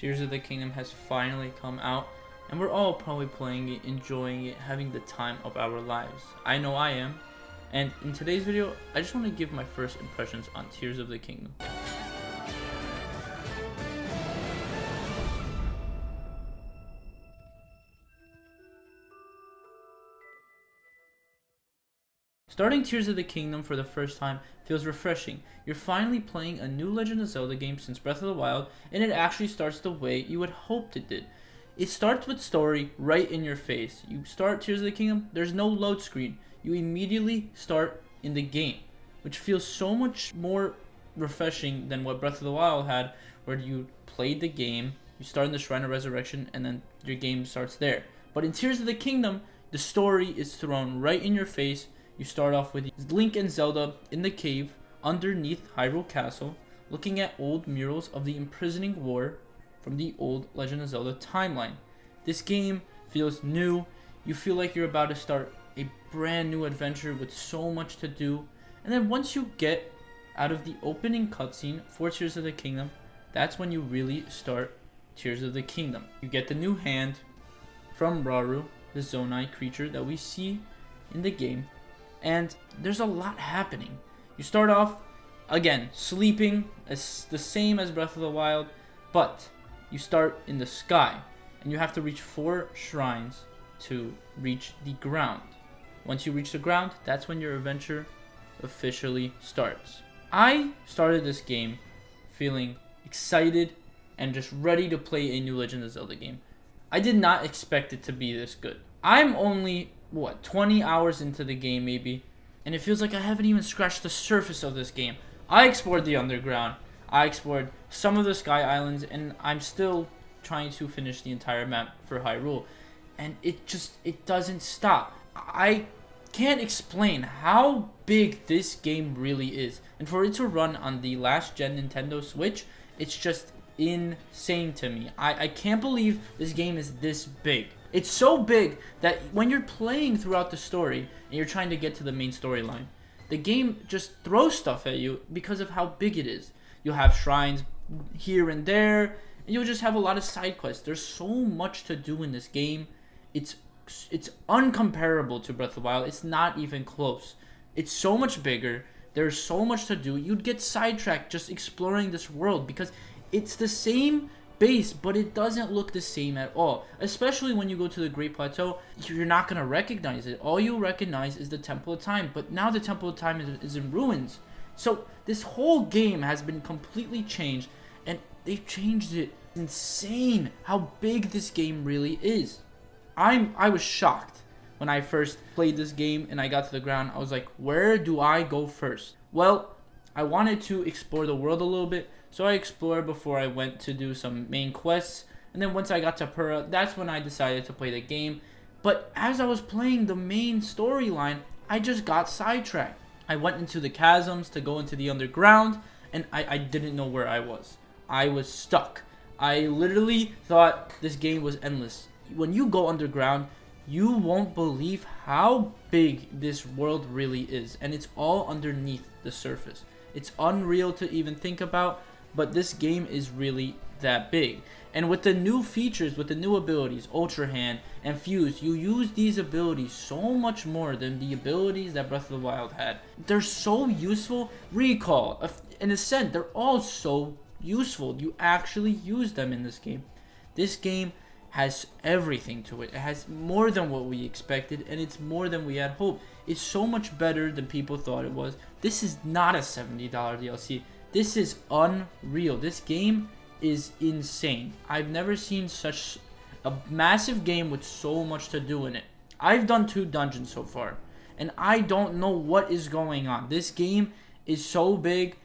Tears of the Kingdom has finally come out, and we're all probably playing it, enjoying it, having the time of our lives. I know I am. And in today's video, I just want to give my first impressions on Tears of the Kingdom. Starting Tears of the Kingdom for the first time feels refreshing. You're finally playing a new Legend of Zelda game since Breath of the Wild, and it actually starts the way you had hoped it did. It starts with story right in your face. You start Tears of the Kingdom, there's no load screen. You immediately start in the game, which feels so much more refreshing than what Breath of the Wild had, where you played the game, you start in the Shrine of Resurrection, and then your game starts there. But in Tears of the Kingdom, the story is thrown right in your face. You start off with Link and Zelda in the cave underneath Hyrule Castle, looking at old murals of the imprisoning war from the old Legend of Zelda timeline. This game feels new. You feel like you're about to start a brand new adventure with so much to do. And then once you get out of the opening cutscene for Tears of the Kingdom, that's when you really start Tears of the Kingdom. You get the new hand from Rauru, the Zonai creature that we see in the game. And there's a lot happening. You start off, again, sleeping, as the same as Breath of the Wild, but you start in the sky, and you have to reach 4 shrines to reach the ground. Once you reach the ground, that's when your adventure officially starts. I started this game feeling excited and just ready to play a new Legend of Zelda game. I did not expect it to be this good. I'm only 20 hours into the game maybe, and it feels like I haven't even scratched the surface of this game. I explored the underground, I explored some of the Sky Islands, and I'm still trying to finish the entire map for Hyrule, and it doesn't stop. I can't explain how big this game really is, and for it to run on the last gen Nintendo Switch, it's just insane to me. I can't believe this game is this big. It's so big that when you're playing throughout the story and you're trying to get to the main storyline, the game just throws stuff at you because of how big it is. You'll have shrines here and there, and you'll just have a lot of side quests. There's so much to do in this game. It's uncomparable to Breath of the Wild. It's not even close. It's so much bigger. There's so much to do. You'd get sidetracked just exploring this world because it's the same base, but it doesn't look the same at all. Especially when you go to the Great Plateau, you're not going to recognize it. All you'll recognize is the Temple of Time, but now the Temple of Time is in ruins. So this whole game has been completely changed, and they've changed it. It's insane how big this game really is. I was shocked when I first played this game and I got to the ground. I was like, where do I go first? Well, I wanted to explore the world a little bit, so I explored before I went to do some main quests, and then once I got to Pura, that's when I decided to play the game. But as I was playing the main storyline, I just got sidetracked. I went into the chasms to go into the underground, and I didn't know where I was. I was stuck. I literally thought this game was endless. When you go underground, you won't believe how big this world really is, and it's all underneath the surface. It's unreal to even think about, but this game is really that big. And with the new features, with the new abilities, Ultra Hand and Fuse, you use these abilities so much more than the abilities that Breath of the Wild had. They're so useful. Recall, in a sense, they're all so useful. You actually use them in this game. This game has everything to it. It has more than what we expected, and it's more than we had hoped. It's so much better than people thought it was. This is not a $70 DLC. This is unreal. This game is insane. I've never seen such a massive game with so much to do in it. I've done 2 dungeons so far, and I don't know what is going on. This game is so big.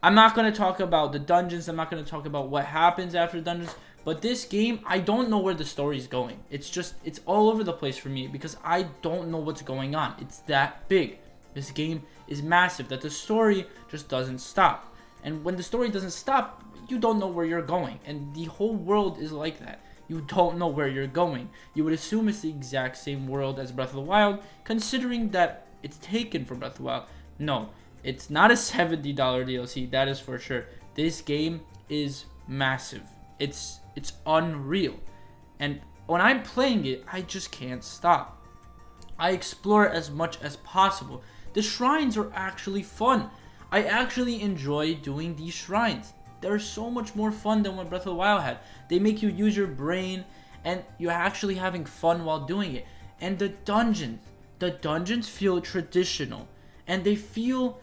I'm not going to talk about the dungeons. I'm not going to talk about what happens after dungeons. But this game, I don't know where the story is going. It's all over the place for me because I don't know what's going on. It's that big. This game is massive that the story just doesn't stop. And when the story doesn't stop, you don't know where you're going. And the whole world is like that. You don't know where you're going. You would assume it's the exact same world as Breath of the Wild, considering that it's taken from Breath of the Wild. No, it's not a $70 DLC, that is for sure. This game is massive. It's It's unreal. And when I'm playing it, I just can't stop. I explore as much as possible. The shrines are actually fun. I actually enjoy doing these shrines. They're so much more fun than what Breath of the Wild had. They make you use your brain, and you're actually having fun while doing it. And the dungeons feel traditional, and they feel,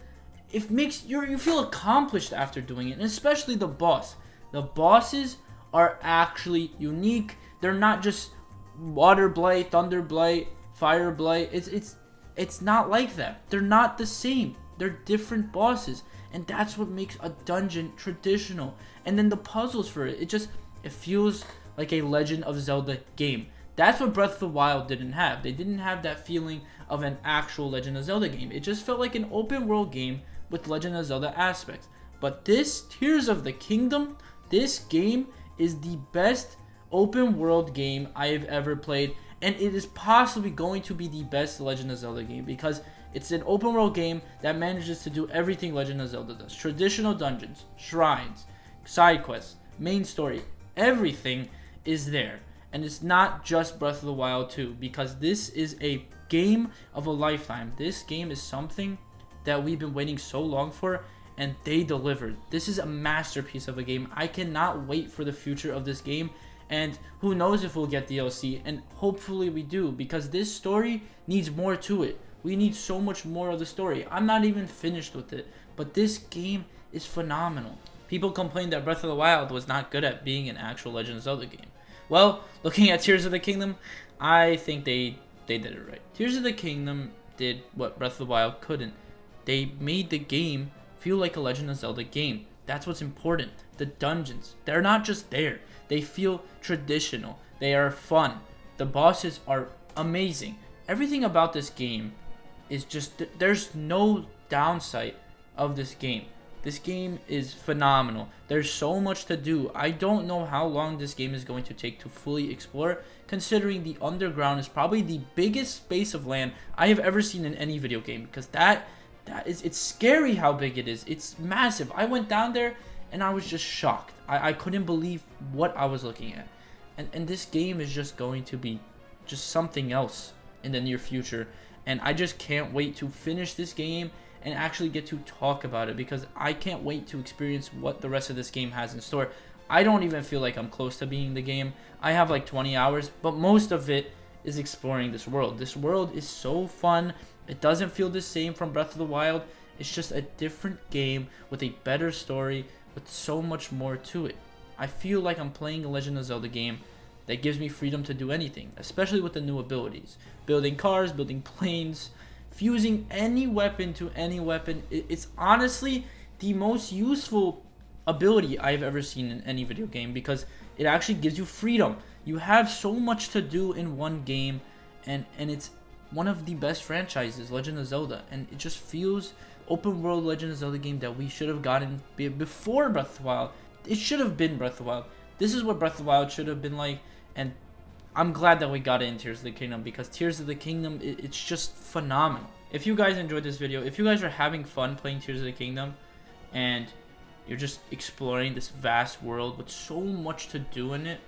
it makes you feel accomplished after doing it. And especially the boss. The bosses are actually unique. They're not just water blight, thunder blight, fire blight. It's not like that. They're not the same. They're different bosses, and that's what makes a dungeon traditional. And then the puzzles for it, it feels like a Legend of Zelda game. That's what Breath of the Wild didn't have. They didn't have that feeling of an actual Legend of Zelda game. It just felt like an open world game with Legend of Zelda aspects. But this Tears of the Kingdom, this game is the best open world game I have ever played, and it is possibly going to be the best Legend of Zelda game because it's an open world game that manages to do everything Legend of Zelda does. Traditional dungeons, shrines, side quests, main story, everything is there. And it's not just Breath of the Wild 2, because this is a game of a lifetime. This game is something that we've been waiting so long for, and they delivered. This is a masterpiece of a game. I cannot wait for the future of this game, and who knows if we'll get DLC, and hopefully we do, because this story needs more to it. We need so much more of the story. I'm not even finished with it, but this game is phenomenal. People complained that Breath of the Wild was not good at being an actual Legend of Zelda game. Well, looking at Tears of the Kingdom, I think they did it right. Tears of the Kingdom did what Breath of the Wild couldn't. They made the game feel like a Legend of Zelda game. That's what's important. The dungeons, they're not just there. They feel traditional. They are fun. The bosses are amazing. Everything about this game is just, there's no downside of this game. This game is phenomenal. There's so much to do. I don't know how long this game is going to take to fully explore, considering the underground is probably the biggest space of land I have ever seen in any video game, because it's scary how big it is. It's massive. I went down there and I was just shocked. I couldn't believe what I was looking at. And this game is just going to be just something else in the near future. And I just can't wait to finish this game and actually get to talk about it, because I can't wait to experience what the rest of this game has in store. I don't even feel like I'm close to beating the game. I have like 20 hours, but most of it is exploring this world. This world is so fun. It doesn't feel the same from Breath of the Wild. It's just a different game with a better story, with so much more to it. I feel like I'm playing a Legend of Zelda game that gives me freedom to do anything, especially with the new abilities. Building cars, building planes, fusing any weapon to any weapon. It's honestly the most useful ability I've ever seen in any video game, because it actually gives you freedom. You have so much to do in one game, and it's one of the best franchises, Legend of Zelda, and it just feels open world Legend of Zelda game that we should have gotten before Breath of the Wild. It should have been Breath of the Wild. This is what Breath of the Wild should have been like, and I'm glad that we got it in Tears of the Kingdom, because Tears of the Kingdom, it's just phenomenal. If you guys enjoyed this video, if you guys are having fun playing Tears of the Kingdom, and you're just exploring this vast world with so much to do in it,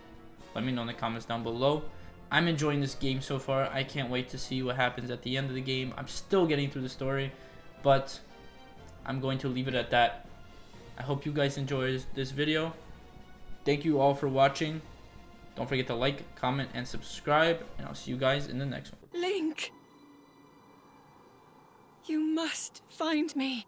let me know in the comments down below. I'm enjoying this game so far. I can't wait to see what happens at the end of the game. I'm still getting through the story, but I'm going to leave it at that. I hope you guys enjoyed this video. Thank you all for watching. Don't forget to like, comment, and subscribe, and I'll see you guys in the next one. Link! You must find me.